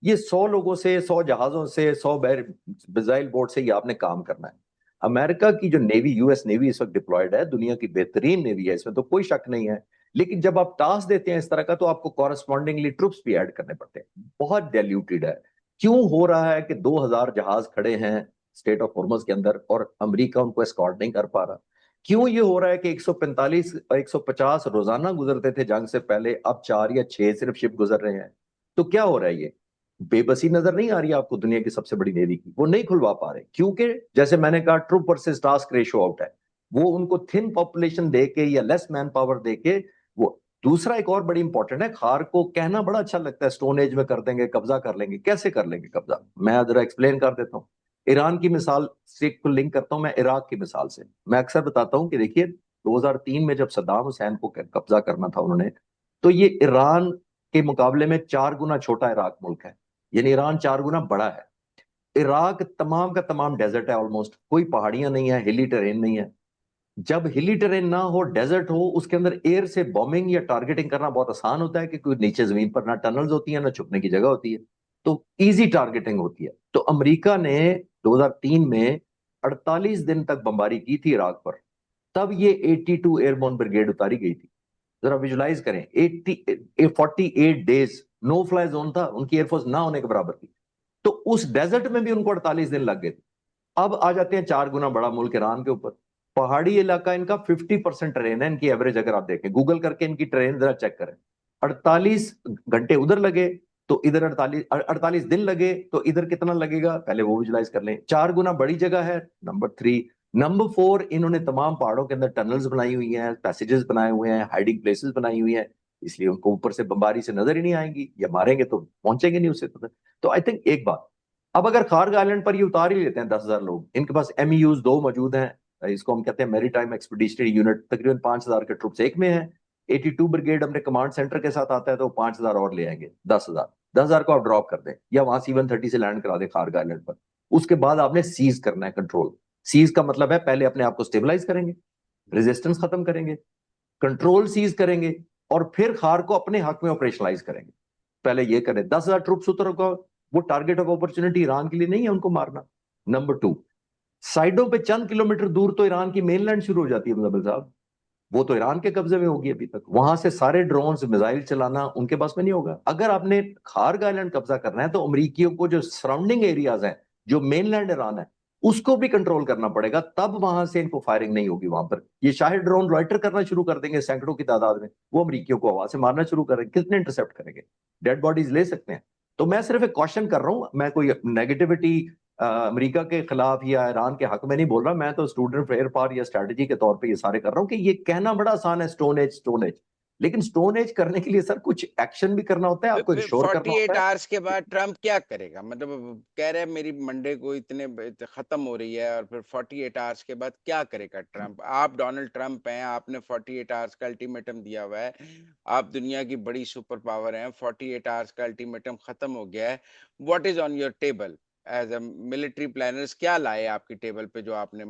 ये 100 लोगों से, 100 जहाजों से, 100 मिसाइल बोट से ये आपने काम करना है। अमेरिका की जो नेवी, यूएस नेवी इस वक्त डिप्लॉयड है, दुनिया की बेहतरीन नेवी है, इसमें तो कोई शक नहीं है। लेकिन जब आप टास्क देते हैं इस तरह का, तो आपको कॉरस्पॉन्डिंगली ट्रुप्स भी ऐड करने पड़ते हैं। बहुत डाइल्यूटेड है। क्यों हो रहा है कि 2000 जहाज खड़े हैं स्टेट ऑफ हॉर्मज के अंदर और अमेरिका उनको एस्कॉर्ट नहीं कर पा रहा? क्यों ये हो रहा है कि 145 150 रोजाना गुजरते थे जंग से पहले, अब 4 या 6 सिर्फ शिप गुजर रहे हैं? तो क्या हो रहा है ये? बेबसी नजर नहीं आ रही है आपको दुनिया की सबसे बड़ी नेवी की? वो नहीं खुलवा पा रहे क्योंकि जैसे मैंने कहा, troop versus task ratio out है। वो उनको थिन पॉपुलेशन दे के या लेस मैन पावर दे के वो। दूसरा एक और बड़ी इंपॉर्टेंट है, खार को कहना बड़ा अच्छा लगता है स्टोन एज में कर देंगे, कब्जा कर लेंगे। कैसे कर लेंगे कब्जा? मैं जरा एक्सप्लेन कर देता हूँ। ईरान की मिसाल से को लिंक करता हूं मैं इराक की मिसाल से। मैं अक्सर बताता हूं कि देखिए, 2003 में जब सद्दाम हुसैन को कब्जा करना था उन्होंने, तो ये ईरान के मुकाबले में 4 गुना छोटा इराक मुल्क है, यानी ईरान 4 गुना बड़ा है। इराक तमाम का तमाम डेजर्ट है, ऑलमोस्ट कोई पहाड़ियां नहीं है, हिली टेरेन नहीं है। जब हिली टेरेन ना हो, डेजर्ट हो, उसके अंदर एयर से बॉम्बिंग या टारगेटिंग करना बहुत आसान होता है, क्योंकि नीचे जमीन पर ना टनल्स होती है ना छुपने की जगह होती है, तो इजी टारगेटिंग होती है। तो अमेरिका ने 2003 में 48 दिन तक बमबारी की थी इराक पर। तब ये 82 एयरबोर्न ब्रिगेड उतारी गई थी। जरा विजुलाइज करें, 48 डेज नो फ्लाई जोन था, उनकी एयरफोर्स ना होने के बराबर थी। तो उस डेजर्ट में भी उनको 48 दिन लग गए थे। अब आ जाते हैं 4 गुना बड़ा मुल्क ईरान के ऊपर। पहाड़ी इलाका इनका 50% ट्रेन है इनकी एवरेज। अगर आप देखें गूगल करके इनकी ट्रेन जरा चेक करें, 48 घंटे उधर लगे तो इधर 48 दिन लगे तो इधर कितना लगेगा, पहले वो विजुलाइज कर लें। 4 गुना बड़ी जगह है, नंबर 3। नंबर 4, इन्होंने तमाम पहाड़ों के अंदर टनल्स बनाई हुई हैं, पैसेजेस बनाए हुए हैं, हाइडिंग प्लेसेस बनाई हुई हैं, इसलिए उनको ऊपर से बमबारी से नजर ही नहीं आएंगी, या मारेंगे तो पहुंचेंगे नहीं उससे। तो आई थिंक एक बात, अब अगर खार्ग आइलैंड पर ये उतार ही लेते हैं 10,000 लोग, इनके पास MEUs 2 मौजूद हैं, इसको हम कहते हैं मेरीटाइम एक्सपीडिशनरी यूनिट, तकरीबन 5,000 के ट्रुप्स एक में है। 82 ब्रिगेड अपने कमांड सेंटर के साथ आता है, तो 5,000 और ले आएंगे, 10,000। 10,000 को आप ड्रॉप कर दें या वहां C-130 से लैंड करा दें खार्ग आइलैंड पर। उसके बाद आपने सीज करना है कंट्रोल। सीज का मतलब है पहले अपने आप को स्टेबलाइज करेंगे, रेजिस्टेंस खत्म करेंगे, कंट्रोल सीज करेंगे, और फिर खार को अपने हक में ऑपरेशनलाइज करेंगे। पहले ये करें। 10,000 ट्रुप्स उतर का वो टारगेट ऑफ अपॉर्चुनिटी ईरान के लिए नहीं है उनको मारना। नंबर 2, साइडों पे चंद किलोमीटर दूर तो ईरान की मेनलैंड शुरू हो जाती है मुजम्मिल साहब। वो तो ईरान के कब्जे में होगी अभी तक। वहां से सारे ड्रोन मिसाइल चलाना उनके पास में नहीं होगा। अगर आपने खार्ग आइलैंड कब्जा करना है, तो अमरीकियों को जो सराउंडिंग एरियाज हैं, जो मेनलैंड ईरान है, उसको भी कंट्रोल करना पड़ेगा, तब वहां से इनको फायरिंग नहीं होगी। वहां पर ये शायद ड्रोन लॉइटर करना शुरू कर देंगे सैकड़ों की तादाद में, वो अमरीकियों को हवा से मारना शुरू करेंगे। कितने इंटरसेप्ट करेंगे? डेड बॉडीज ले सकते हैं। तो मैं सिर्फ एक क्वेश्चन कर रहा हूं, मैं कोई नेगेटिविटी अमेरिका के खिलाफ या ईरान के हक में नहीं बोल रहा। मैं तो स्टूडेंट फेयर पार या स्ट्रेटजी के तौर पे ये सारे कर रहा हूँ कि ये कहना बड़ा आसान है स्टोन एज स्टोन एज। लेकिन स्टोन एज करने के लिए सर कुछ एक्शन भी करना होता है, आपको फिर इंश्योर करना 48 होता है। आवर्स के बाद ट्रम्प क्या करेगा? मतलब कह रहे हैं मेरी मंडे को खत्म हो रही है, और फिर 48 आवर्स के बाद क्या करेगा ट्रम्प? आप डोनाल्ड ट्रम्प हैं, आपने 48 आवर्स का अल्टीमेटम दिया हुआ है, आप दुनिया की बड़ी सुपर पावर हैं, 48 आवर्स का अल्टीमेटम खत्म हो गया है। What is on your table as a military planners? क्या लाए आपकी टेबल पे जो आपने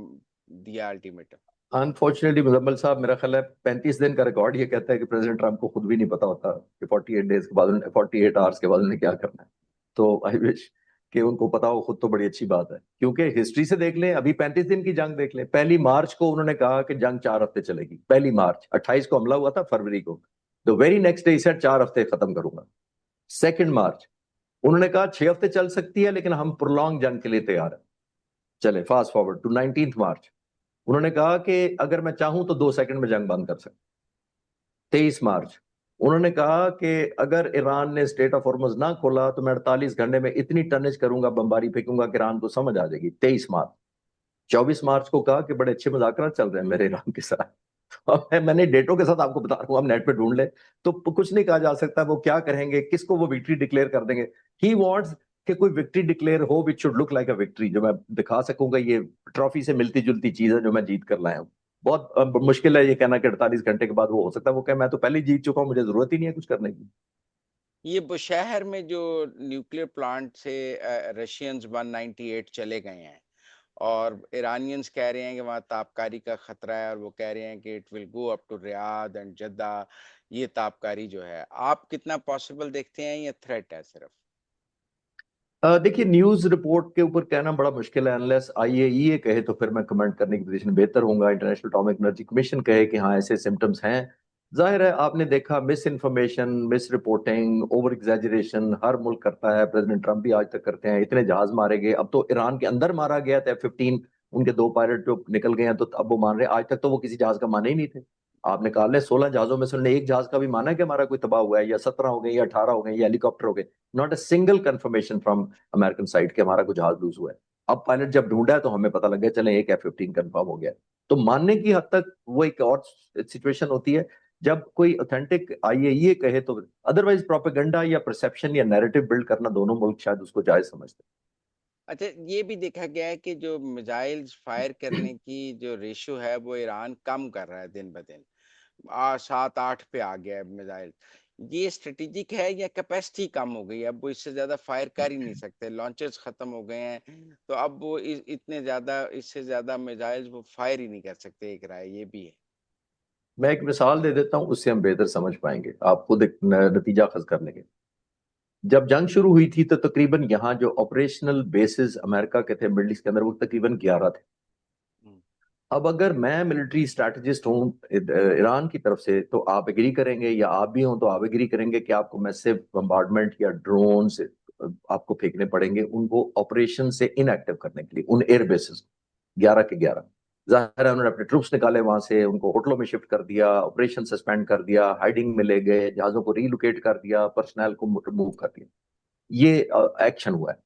दिया अल्टीमेटम? अनफॉर्चुनेटली मुजम्मल साहब, मेरा ख्याल है 35 दिन का रिकॉर्ड ये कहता है कि प्रेसिडेंट ट्रम्प को खुद भी नहीं पता होता कि 48 डेज के बाद 48 आवर्स के बाद उन्हें क्या करना है। तो आई विश कि उनको पता हो खुद, तो बड़ी अच्छी बात है। क्योंकि हिस्ट्री से देख लें, अभी 35 दिन की जंग देख लें। 1 मार्च को उन्होंने कहा कि जंग 4 हफ्ते चलेगी। 1 मार्च 28 को हमला हुआ था, फरवरी को the very next day set 4 हफ्ते खत्म करूंगा। 2 मार्च उन्होंने कहा 6 हफ्ते चल सकती है, लेकिन हम प्रोलॉन्ग जंग के लिए तैयार है। चले फास्ट फॉरवर्ड टू 19 मार्च, उन्होंने कहा कि अगर मैं चाहूं तो 2 सेकंड में जंग बंद कर सकता। 23 मार्च उन्होंने कहा कि अगर ईरान ने स्टेट ऑफ हॉर्मुज ना खोला तो मैं 48 घंटे में इतनी टनेज करूंगा, बमबारी फेंकूंगा कि ईरान को समझ आ जाएगी। 23 मार्च। 24 मार्च को कहा कि बड़े अच्छे मुज़ाकरात चल रहे हैं मेरे ईरान के साथ। अब मैंने डेटों के साथ आपको बता रहा हूँ, आप नेट पे ढूंढ ले, तो कुछ नहीं कहा जा सकता वो क्या करेंगे, किसको वो विक्ट्री डिक्लेयर कर देंगे। ही वांट्स कि कोई विक्ट्री डिक्लेयर हो which should look like a victory, जो मैं दिखा सकूंगा ये ट्रॉफी से मिलती जुलती चीज है जो मैं जीत कर लाया हूँ। बहुत मुश्किल है ये कहना कि 48 घंटे के बाद वो हो सकता है। वो कहे मैं तो पहले ही जीत चुका हूँ, मुझे जरूरत ही नहीं है कुछ करने की। ये बुशहर में जो न्यूक्लियर प्लांट से रशियंस 198 चले गए हैं, और ईरानियंस कह रहे हैं कि वहाँ ताबकारी का खतरा है, और वो कह रहे हैं कि it will go up to Riyadh and Jeddah. ये ताबकारी जो है, आप कितना पॉसिबल देखते हैं, ये थ्रेट है सिर्फ? देखिए, न्यूज रिपोर्ट के ऊपर कहना बड़ा मुश्किल है। अनलेस आईएईए कहे तो फिर मैं कमेंट करने की पोजीशन बेहतर होऊंगा। इंटरनेशनल एटॉमिक एनर्जी कमीशन कहे कि हाँ ऐसे सिम्टम्स हैं। जाहिर है आपने देखा, misinformation, misreporting, overexaggeration हर मुल्क करता है। प्रेसिडेंट ट्रम्प भी आज तक करते हैं। इतने जहाज मारे गए, अब तो ईरान के अंदर मारा गया था F-15, उनके 2 पायलट जो निकल गए हैं, तो अब वो मान रहे हैं। आज तक तो वो किसी जहाज का माने ही नहीं थे। आप निकाल लें 16 जहाजों में से उन्होंने एक जहाज का भी माना है कि हमारा कोई तबाह हुआ है, या 17 हो गए, या 18 हो गए, या हेलीकॉप्टर हो गए। Not a single confirmation from American side के हमारा कुछ जहाज लूज हुआ है। अब पायलट जब ढूंढा है तो हमें पता लग गया, चले एक F-15 कंफर्म हो गया। तो मानने की हद तक वो एक और सिचुएशन होती है जब कोई ऑथेंटिक आईएईए कहे तो। अदरवाइज प्रोपेगेंडा या परसेप्शन या नैरेटिव बिल्ड करना दोनों मुल्क शायद उसको जायज समझते अच्छा, ये भी देखा गया है कि जो मिसाइल्स फायर करने की जो रेशियो है, वो ईरान कम कर रहा है दिन ब दिन। 7-8 पे आ गया है मिसाइल। ये स्ट्रेटेजिक है या कैपेसिटी कम हो गई है? अब वो इससे ज्यादा फायर कर ही नहीं हैं। सकते, लॉन्चर्स खत्म हो गए हैं, तो अब वो इतने ज्यादा, इससे ज्यादा मिसाइल्स वो फायर ही नहीं कर सकते। एक राय ये भी है। मैं एक मिसाल दे देता हूं, उससे हम बेहतर समझ पाएंगे। आप खुद एक नतीजा खज कर लेंगे। जब जंग शुरू हुई थी तो तकरीबन यहाँ जो ऑपरेशनल बेसिस अमेरिका के थे मिडिल ईस्ट के अंदर, वो तकरीबन 11 थे। हम्म। अब अगर मैं मिलिट्री स्ट्रैटेजिस्ट हूँ ईरान की तरफ से, तो आप एग्री करेंगे, या आप भी हों तो आप एग्री करेंगे कि आपको मैसिव बम्बार्डमेंट या ड्रोन से आपको फेंकने पड़ेंगे उनको ऑपरेशन से इनएक्टिव करने के लिए, उन एयर बेसिस 11 के 11। जाहिर है उन्होंने अपने ट्रूप्स निकाले वहां से, उनको होटलों में शिफ्ट कर दिया, ऑपरेशन सस्पेंड कर दिया, हाइडिंग में ले गए, जहाजों को रिलोकेट कर दिया, पर्सनल को रिमूव कर दिया। ये एक्शन हुआ है।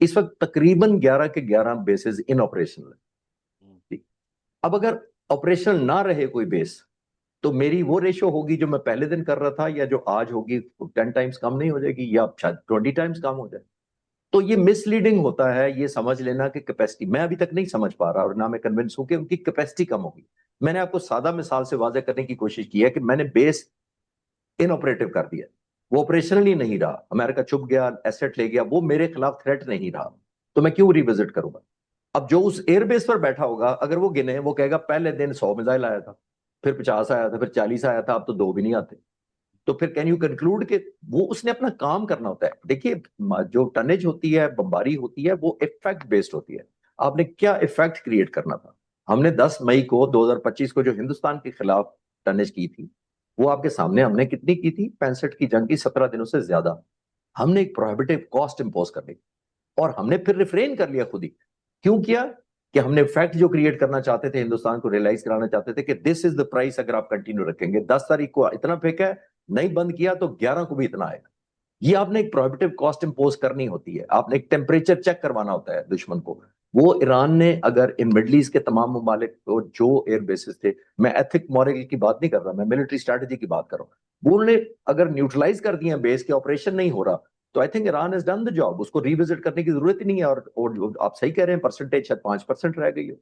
इस वक्त तकरीबन 11 के 11 बेसिस इन ऑपरेशन हम्म। है। अब अगर ऑपरेशनल ना रहे कोई बेस, तो मेरी वो रेशो होगी जो मैं पहले दिन कर रहा था, या जो आज होगी 10 टाइम्स कम नहीं हो जाएगी, या शायद 20 टाइम्स कम हो जाए। तो ये मिसलीडिंग होता है ये समझ लेना कि कैपेसिटी, मैं अभी तक नहीं समझ पा रहा और ना मैं कन्विंस हूं कि उनकी कैपेसिटी कम होगी। मैंने आपको सादा मिसाल से वाजे करने की कोशिश की है कि मैंने बेस इनऑपरेटिव कर दिया, वो ऑपरेशनल ही नहीं रहा, अमेरिका चुप गया, एसेट ले गया, वो मेरे खिलाफ थ्रेट नहीं रहा, तो मैं क्यों रिविजिट करूंगा। अब जो उस एयरबेस पर बैठा होगा, अगर वो गिने, वो कहेगा पहले दिन 100 मिसाइल आया था, फिर 50 आया था, फिर 40 आया था, अब तो दो भी नहीं आते। तो फिर कैन यू कंक्लूड कि वो उसने अपना काम करना होता है। देखिए, जो टनेज होती है, बमबारी होती है, वो इफेक्ट बेस्ड होती है। आपने क्या इफेक्ट क्रिएट करना था। हमने 10 मई को 2025 को जो हिंदुस्तान के खिलाफ टनेज की थी, वो आपके सामने हमने कितनी की थी, 65 की जंग की, 17 दिनों से ज्यादा। हमने एक प्रोहिबिटिव कॉस्ट इंपोज कर ली, और हमने फिर रिफ्रेन कर लिया खुद ही। क्यों किया? कि हमने फैक्ट जो क्रिएट करना चाहते थे, हिंदुस्तान को रियलाइज कराना चाहते थे कि दिस इज द प्राइस। अगर आप कंटिन्यू रखेंगे, 10 तारीख को इतना फेंका है, नहीं बंद किया तो 11 को भी इतना आएगा। ये आपने एक प्रोहिबिटिव कॉस्ट इंपोज करनी होती है। आपने एक टेम्परेचर चेक करवाना होता है दुश्मन को वो ईरान ने अगर इन मिडल ईस्ट के तमाम ममालिक को जो एयर बेसिस थे, मैं एथिक मॉरल की बात नहीं कर रहा, मैं मिलिट्री स्ट्रेटजी की बात कर रहा हूँ, वो उन्होंने अगर न्यूट्रलाइज कर दिए बेस के, ऑपरेशन नहीं हो रहा, तो I think Iran has done the job, उसको रिविजिट करने की जरूरत ही नहीं है। और आप सही कह रहे हैं, परसेंटेज शायद 5% रह गई हो।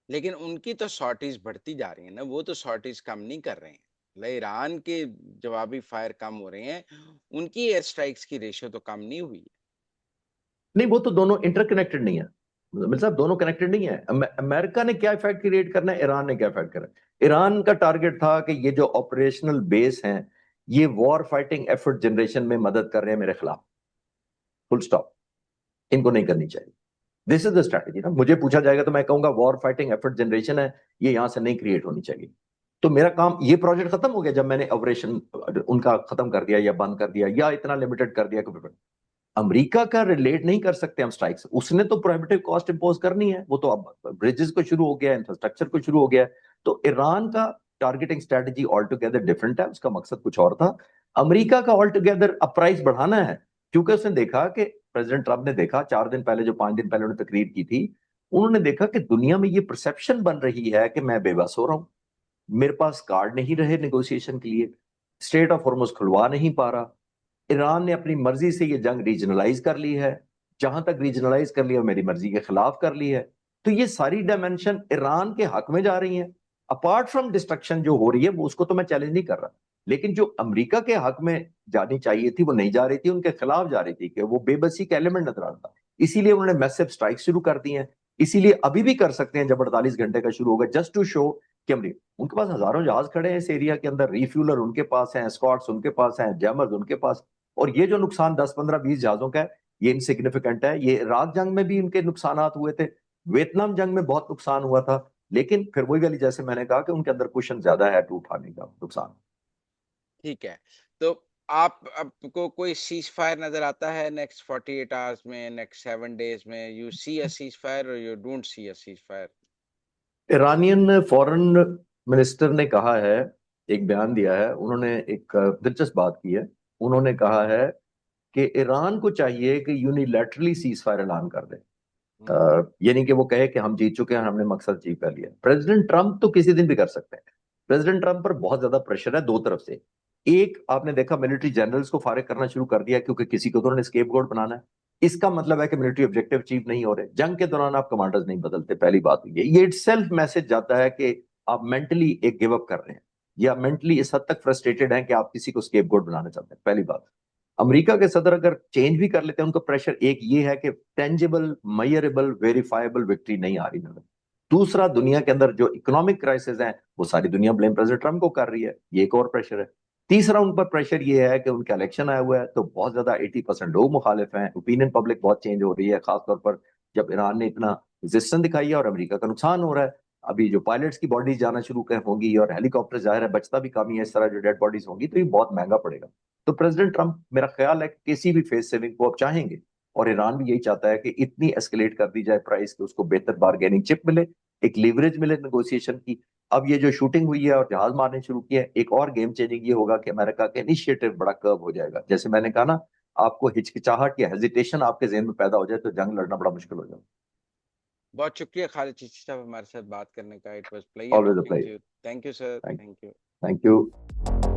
लेकिन उनकी तो शॉर्टेज बढ़ती जा रही है ना, वो तो शॉर्टेज कम नहीं कर रहे हैं। मतलब ईरान के जवाबी फायर कम हो रहे हैं, उनकी एयर स्ट्राइक्स की रेशियो तो कम नहीं हुई है। नहीं, वो तो दोनों इंटरकनेक्टेड नहीं है, मतलब साहब दोनों कनेक्टेड नहीं है। अमेरिका ने क्या इफेक्ट क्रिएट करना है, ईरान ने क्या इफेक्ट करना है। ईरान का टारगेट था कि ये जो ऑपरेशनल बेस हैं, ये वॉर फाइटिंग एफर्ट जनरेशन में मदद कर रहे हैं मेरे खिलाफ, फुल स्टॉप, इनको नहीं करनी चाहिए। दिस इज द स्ट्रैटेजी ना। मुझे पूछा जाएगा तो मैं कहूंगा वॉर फाइटिंग एफर्ट जनरेशन है, ये यहां से नहीं क्रिएट होनी चाहिए। तो मेरा काम, ये प्रोजेक्ट खत्म हो गया जब मैंने ऑपरेशन उनका खत्म कर दिया या बंद कर दिया या इतना लिमिटेड कर दिया कि अमेरिका का रिलेट नहीं कर सकते हम स्ट्राइक्स, उसने तो प्रोहिबिटिव कॉस्ट इंपोज करनी है, वो तो अब ब्रिजेस को शुरू हो गया, इंफ्रास्ट्रक्चर को शुरू हो गया। तो ईरान का targeting strategy all together different है, उसका मकसद कुछ और था। अमेरिका का ऑल टुगेदर अब प्राइस बढ़ाना है, क्योंकि उसने देखा कि प्रेसिडेंट ट्रंप ने देखा 4 दिन पहले, जो 5 दिन पहले उन्होंने तकरीर की थी, उन्होंने देखा कि दुनिया में ये परसेप्शन बन रही है कि मैं बेबस हो रहा हूं, मेरे पास कार्ड नहीं रहे नेगोशिएशन के लिए, स्ट्रेट ऑफ हॉर्मुज खुलवा नहीं पा रहा, ईरान ने अपनी मर्जी से ये जंग रीजनलाइज कर ली है, जहां तक रीजनलाइज कर लिया मेरी मर्जी के खिलाफ कर ली है। तो ये सारी डायमेंशन ईरान के हक में जा रही हैं। अपार्ट फ्रॉम डिस्ट्रक्शन जो हो रही है, वो उसको तो मैं चैलेंज नहीं कर रहा, लेकिन जो अमेरिका के हक में जानी चाहिए थी वो नहीं जा रही थी, उनके खिलाफ जा रही थी, कि वो बेबसी का एलिमेंट नजर आता। इसीलिए उन्होंने मैसिव स्ट्राइक शुरू कर दी हैं। इसीलिए अभी भी कर सकते हैं जब 48 घंटे का शुरू होगा, जस्ट टू शो कि अमरीका, उनके पास हजारों जहाज खड़े हैं इस एरिया के अंदर, रिफ्यूलर उनके पास हैं, स्कॉट्स उनके पास हैं, जैमर्स उनके पास। और ये जो नुकसान 10 15 20 जहाजों का है, ये इनसिग्निफिकेंट है। ये इराक जंग में भी इनके नुकसान हुए थे, वियतनाम जंग में बहुत नुकसान हुआ था, लेकिन फिर वही वाली, जैसे मैंने कहा कि उनके अंदर कुशन ज्यादा है टू उठाने का नुकसान। ठीक है। तो आपको कोई सीज फायर नजर आता है नेक्स्ट 48 आवर्स में, नेक्स्ट 7 डेज में? You see a ceasefire और you don't see a ceasefire? Iranian foreign minister ने कहा है, एक बयान दिया है उन्होंने, एक दिलचस्प बात की है। उन्होंने कहा है कि ईरान को चाहिए कि यूनिलैटरली सीज फायर ऐलान कर दे। यानी कि वो कहे कि हम जीत चुके हैं, हमने मकसद अचीव कर लिया। प्रेसिडेंट ट्रंप तो किसी दिन भी कर सकते हैं। प्रेसिडेंट ट्रंप पर बहुत ज्यादा प्रेशर है दो तरफ से। एक, आपने देखा मिलिट्री जनरल्स को फारिग करना शुरू कर दिया, क्योंकि किसी को तो उन्होंने स्केपगोट बनाना है। इसका मतलब है कि मिलिट्री ऑब्जेक्टिव अचीव नहीं हो रहे। जंग के दौरान आप कमांडर्स नहीं बदलते, पहली बात ये इटसेल्फ मैसेज जाता है कि आप मेंटली एक गिव अप कर रहे हैं, या मेंटली इस हद तक फ्रस्ट्रेटेड हैं कि आप किसी को स्केपगोट बनाना चाहते हैं, पहली बात। अमेरिका के सदर अगर चेंज भी कर लेते हैं, उनका प्रेशर एक ये है कि टेंजिबल, मयरेबल, वेरीफाइबल विक्ट्री नहीं आ रही नजर। दूसरा, दुनिया के अंदर जो इकोनॉमिक क्राइसिस है, वो सारी दुनिया ब्लेम प्रेसिडेंट ट्रंप को कर रही है, ये एक और प्रेशर है। तीसरा, उन पर प्रेशर ये है कि उनका इलेक्शन आया हुआ है, तो बहुत ज्यादा 80% लोग मुखालिफ हैं, ओपिनियन पब्लिक बहुत चेंज हो रही है, खासतौर पर जब ईरान ने इतना रेजिस्टेंस दिखाई है और अमेरिका का नुकसान हो रहा है। अभी जो पायलट्स की बॉडीज जाना शुरू कर होंगी, और हेलीकॉप्टर जाहिर है बचता भी कम ही है, इस तरह जो डेड बॉडीज होंगी, तो ये बहुत महंगा पड़ेगा। तो प्रेसिडेंट ट्रंप, मेरा ख्याल है कि किसी भी फेस सेविंग को अब चाहेंगे, और ईरान भी यही चाहता है कि इतनी एस्केलेट कर दी जाए प्राइस कि उसको बेहतर बार्गेनिंग चिप मिले, एक लीवरेज मिले नेगोशिएशन की। अब ये जो शूटिंग हुई है और जहाज मारने शुरू किए हैं, एक और गेम चेंजिंग ये होगा कि अमेरिका का इनिशिएटिव बड़ा कर्व हो जाएगा। जैसे मैंने कहा ना, आपको हिचकिचाहट या हेजिटेशन आपके जहन में पैदा हो जाए तो जंग लड़ना बड़ा मुश्किल हो जाएगा। बहुत शुक्रिया खालिद चिश्ती साहब हमारे साथ बात करने का। It was pleasure always a talking to pleasure. You. Thank you sir, thank thank you. Thank you.